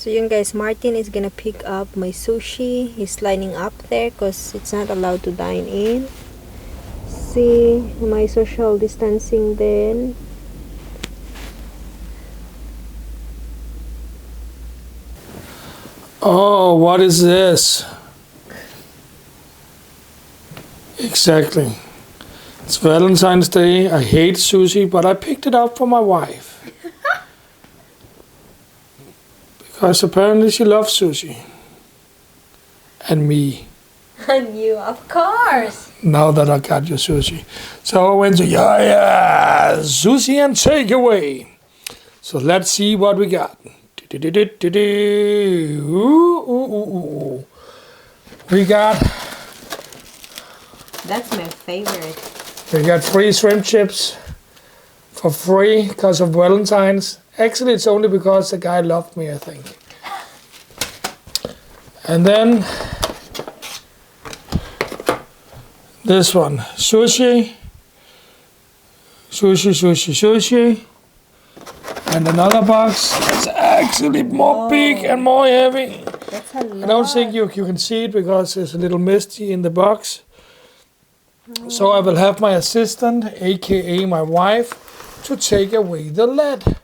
So yun guys, Martin is gonna pick up my sushi. He's lining up there because it's not allowed to dine in. See my social distancing then. Oh, what is this? Exactly. It's Valentine's Day. I hate sushi, but I picked it up for my wife. Because apparently she loves sushi. And me. And you, of course. Now that I got your sushi. So I went to sushi and takeaway. So let's see what we got. Ooh. We got... That's my favorite. We got 3 shrimp chips for free because of Valentine's. Actually, it's only because the guy loved me, I think. And then this one, sushi. And another box that's actually more big and more heavy. That's a lot. I don't think you can see it because it's a little misty in the box. So I will have my assistant, aka my wife, to take away the lead.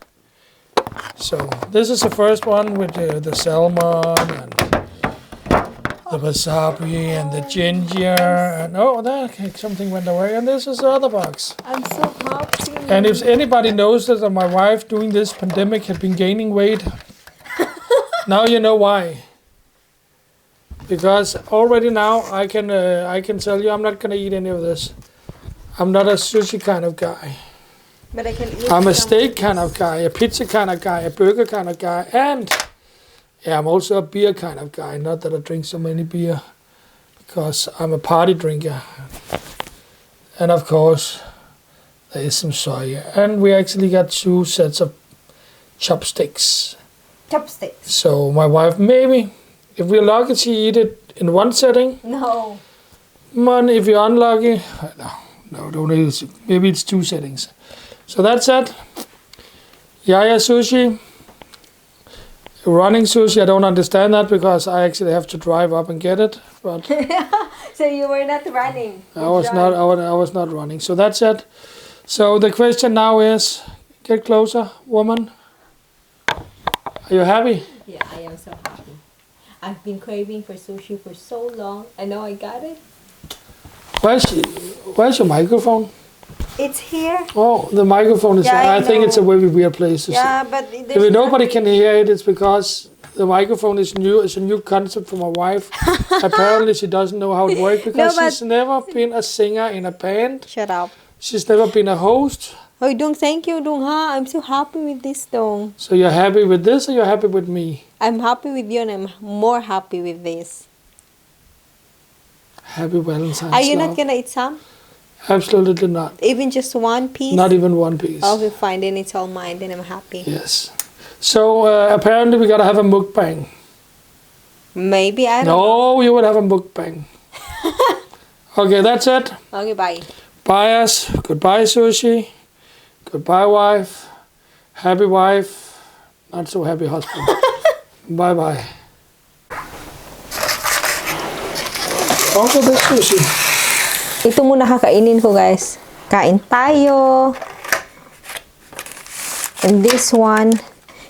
So this is the first one with the salmon and the wasabi and the ginger and something went away. And this is the other box. I'm so happy. And if anybody knows that my wife during this pandemic had been gaining weight, now you know why. Because already now I can tell you I'm not gonna eat any of this. I'm not a sushi kind of guy. But I can eat. I'm a steak kind of guy, a pizza kind of guy, a burger kind of guy, and I'm also a beer kind of guy. Not that I drink so many beer, because I'm a party drinker. And of course, there is some soy. And we actually got 2 sets of chopsticks. Chopsticks. So my wife, maybe, if we're lucky, she eat it in one setting. No. Man, if you're unlucky, no, don't use it. Maybe it's 2 settings. So that's it. Yaya sushi. Running sushi, I don't understand that because I actually have to drive up and get it. But So you were not running. I was not running. So that's it. So the question now is, get closer, woman. Are you happy? Yeah, I am so happy. I've been craving for sushi for so long. I know I got it. Where's your microphone? It's here. Oh, the microphone is. Yeah, I think it's a very weird place to Yeah, sit. but If nobody can hear it, it's because the microphone is new. It's a new concept for my wife. Apparently, she doesn't know how it works because she's never been a singer in a band. Shut up. She's never been a host. Oh, Dung, thank you, Dung, ha. I'm so happy with this, Dung. So you're happy with this or you're happy with me? I'm happy with you and I'm more happy with this. Happy Valentine's. Are you love. not gonna eat some? Absolutely not. Even just one piece? Not even one piece. Okay, fine. Then it's all mine. Then I'm happy. Yes. So apparently we gotta have a mukbang. Maybe, I don't know. No, you would have a mukbang. Okay, that's it. Okay, bye. Bye us. Goodbye sushi. Goodbye wife. Happy wife. Not so happy husband. Bye bye. Also the sushi. Ito muna kakainin ko, guys. Kain tayo. And this one,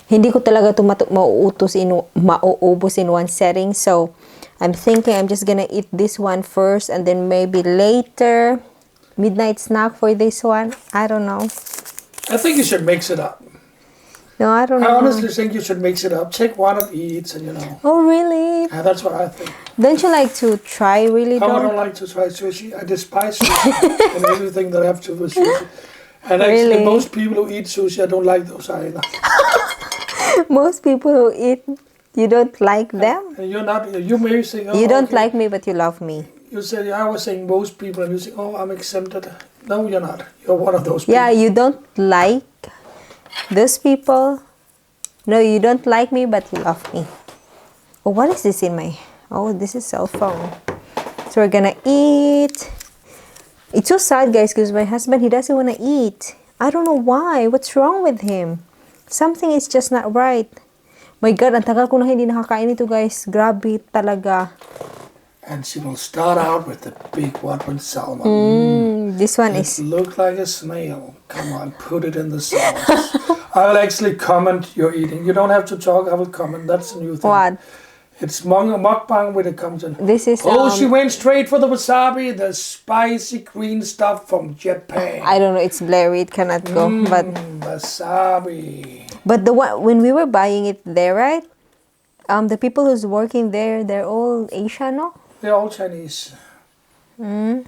hindi ko talaga ito mauubos in one setting. So, I'm thinking I'm just gonna eat this one first and then maybe later, midnight snack for this one. I don't know. I think you should mix it up. No, I don't know. I honestly think you should mix it up. Take one of each and Oh, really? Yeah, that's what I think. Don't you like to try really I though? don't like to try sushi. I despise sushi and everything that I have to do with sushi. And actually, Really? most people who eat sushi, I don't like those either. Most people who eat, you don't like them? And you're not, you may say, oh, You don't okay. like me, but you love me. You said, I was saying most people, and you say, oh, I'm exempted. No, you're not. You're one of those people. Yeah, you don't like those people. No, you don't like me, but you love me. Oh, what is this in my... Oh, this is cell phone. So we're gonna eat. It's so sad, guys, because my husband, he doesn't want to eat. I don't know why. What's wrong with him? Something is just not right. My God, ang tagal ko na hindi nakakain ito, guys. Grabe talaga. And she will start out with the big one with salmon. This one It is... looked like a snail. Come on, put it in the sauce. I will actually comment your eating. You don't have to talk, I will comment. That's a new thing. What? It's mukbang with a comment. This is... She went straight for the wasabi, the spicy green stuff from Japan. I don't know, it's blurry, it cannot go. But Wasabi. the one, when we were buying it there, right? The people who's working there, they're all Asian, no? They're all Chinese. And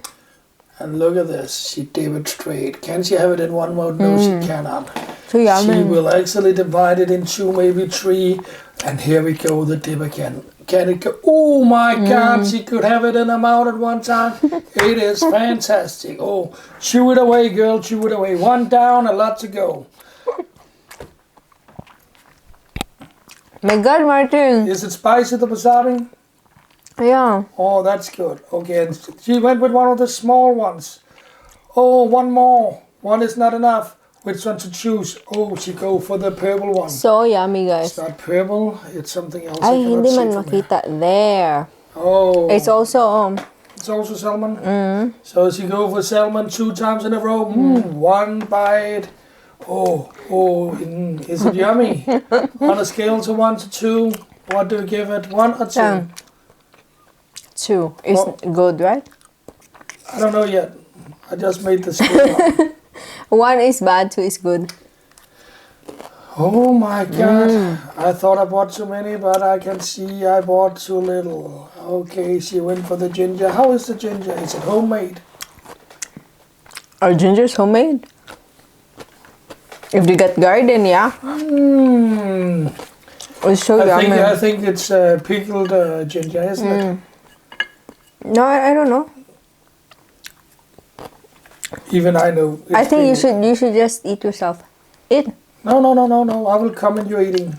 look at this. She dip it straight. Can she have it in one mode? No, she cannot. So yummy. She will actually divide it in two, maybe three. And here we go, the dip again. Can it go? Oh my God, she could have it in her mouth at one time. It is fantastic. Oh, chew it away, girl, chew it away. One down, a lot to go. My God, Martin. Is it spicy, the wasabi? Yeah. Oh, that's good. Okay, and she went with one of the small ones. Oh, one more. One is not enough. Which one to choose? Oh, she go for the purple one. So yummy, guys. It's not purple. It's something else. Ay, I cannot hindi see man from here. makita. There. Oh. It's also... It's also salmon. So she go for salmon 2 times in a row. One bite. Is it yummy? On a scale to 1 to 2, what do you give it? 1 or 2? 2. It's good, right? I don't know yet. I just made the scale up. 1 is bad, 2 is good. Oh my God. I thought I bought too many, but I can see I bought too little. Okay, she went for the ginger. How is the ginger? Is it homemade? Our ginger's homemade. If you got garden, yeah. It's so yummy. I think it's pickled ginger, isn't it? No, I don't know. Even I know. I think you should just eat yourself. Eat. No. I will comment your eating.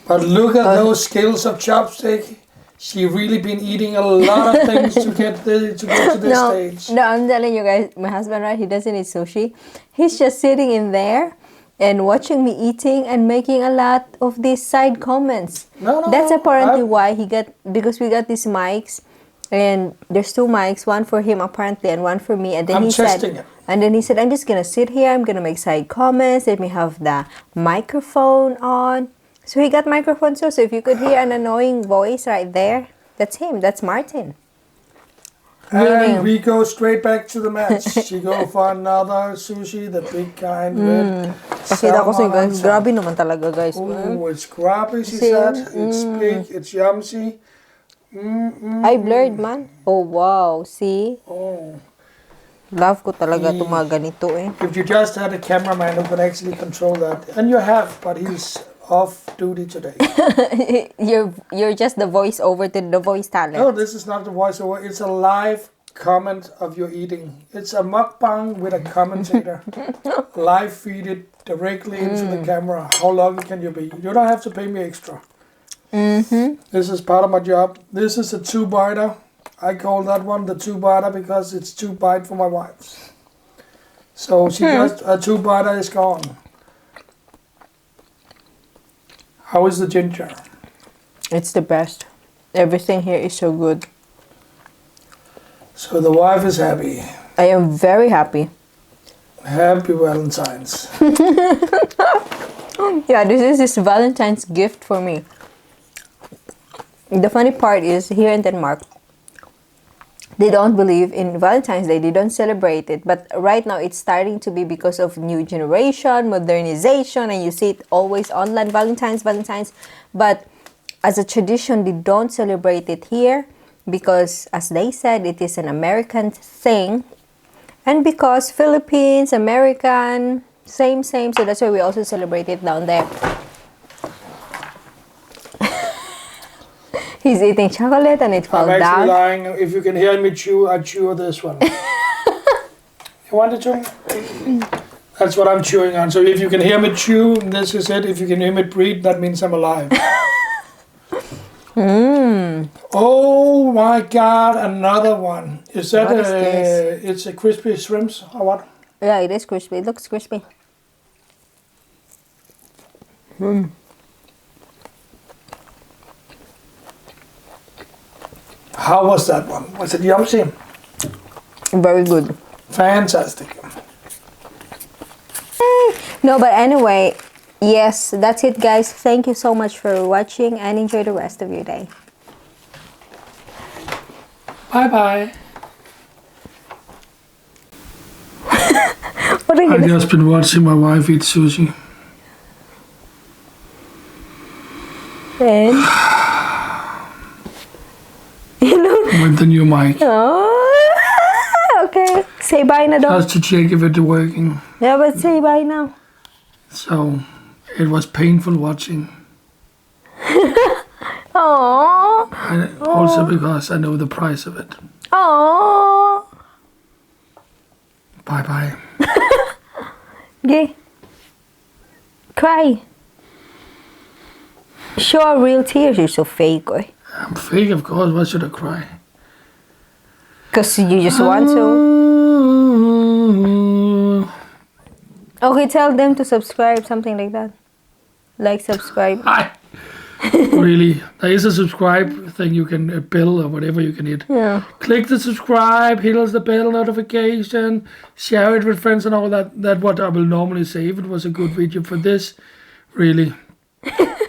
But look at those skills of chopstick. She really been eating a lot of things to get to this stage. No, I'm telling you guys, my husband, right, he doesn't eat sushi. He's just sitting in there and watching me eating and making a lot of these side comments. That's apparently why because we got these mics, and there's 2 mics, one for him apparently and one for me. And then he said, I'm just gonna sit here, I'm gonna make side comments, let me have the microphone on. So he got microphone too, so if you could hear an annoying voice right there, that's him, that's Martin. And we go straight back to the match. She go for another sushi, the big kind with Pakita ko sa salmon guys, on top. grabe naman talaga guys. Oh, it's crappy, she said. It's big, it's yummy. I blurred man. Oh wow, see? Oh. Love ko talaga itong mga ganito eh. If you just had a cameraman who could actually control that, and you have, but he's off duty today. You're just the voice over to the voice talent. No, this is not the voiceover. It's a live comment of your eating. It's a mukbang with a commentator. Live feed it directly into the camera. How lucky can you be? You don't have to pay me extra. This is part of my job. This is a 2-biter. I call that one the 2-biter because it's 2 bite for my wife. So she just a 2-biter is gone. How is the ginger? It's the best. Everything here is so good. So the wife is happy. I am very happy. Happy Valentines. Yeah, this is his Valentine's gift for me. The funny part is, here in Denmark, they don't believe in Valentine's Day. They don't celebrate it. But right now, it's starting to be because of new generation, modernization, and you see it always online, Valentine's. But as a tradition, they don't celebrate it here because, as they said, it is an American thing. And because Philippines, American, same. So that's why we also celebrate it down there. He's eating chocolate and it falls I'm actually down. lying. If you can hear me chew, I chew this one. You want to chew? That's what I'm chewing on. So if you can hear me chew, this is it. If you can hear me breathe, that means I'm alive. Oh my God, another one. Is that What is this? It's a crispy shrimps or what? Yeah, it is crispy. It looks crispy. How was that one? Was it yummy? Very good. Fantastic. No, but anyway, yes, that's it, guys. Thank you so much for watching and enjoy the rest of your day. Bye-bye. What are you I've gonna just been watching my wife eat sushi. say? With the new mic. Oh, okay. Say bye now, dog. Just to check if it's working. Yeah, but say bye now. So, it was painful watching. Aww. And also because I know the price of it. Aww. Bye-bye. Okay. Cry. Show real tears. You're so fake, oi. I'm fake, of course. Why should I cry? Because you just want to. Okay, tell them to subscribe, something like that. Like, subscribe. Hi. Really, there is a subscribe thing you can bill or whatever you can hit. Yeah. Click the subscribe, hit the bell notification, share it with friends and all that. That's what I will normally say if it was a good video for this. Really.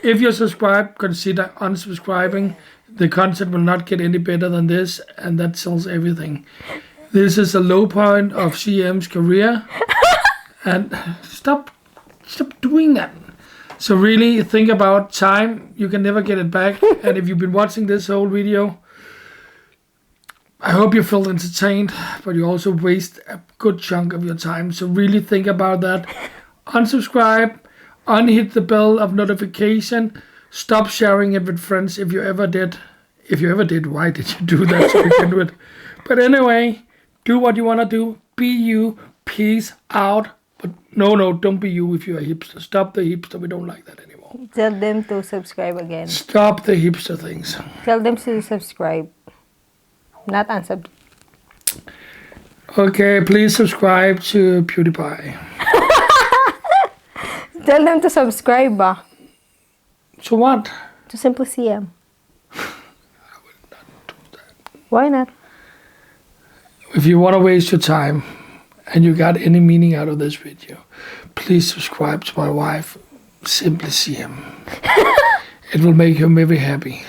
If you're subscribed, consider unsubscribing. The content will not get any better than this, and that sells everything. This is a low point of CM's career. And stop doing that. So really think about time. You can never get it back. And if you've been watching this whole video, I hope you felt entertained, but you also waste a good chunk of your time. So really think about that. Unsubscribe, unhit the bell of notification, stop sharing it with friends if you ever did. If you ever did, why did you do that to begin with? But anyway, do what you want to do. Be you. Peace out. But no, don't be you if you're a hipster. Stop the hipster. We don't like that anymore. Tell them to subscribe again. Stop the hipster things. Tell them to subscribe. Not unsub. Okay, please subscribe to PewDiePie. Tell them to subscribe, ba? So what? To Simple CM. I will not do that. Why not? If you want to waste your time and you got any meaning out of this video, please subscribe to my wife, Simply CM. It will make her very happy.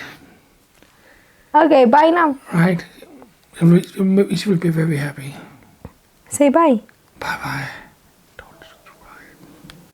Okay, bye now. Right? She will be very happy. Say bye. Bye-bye.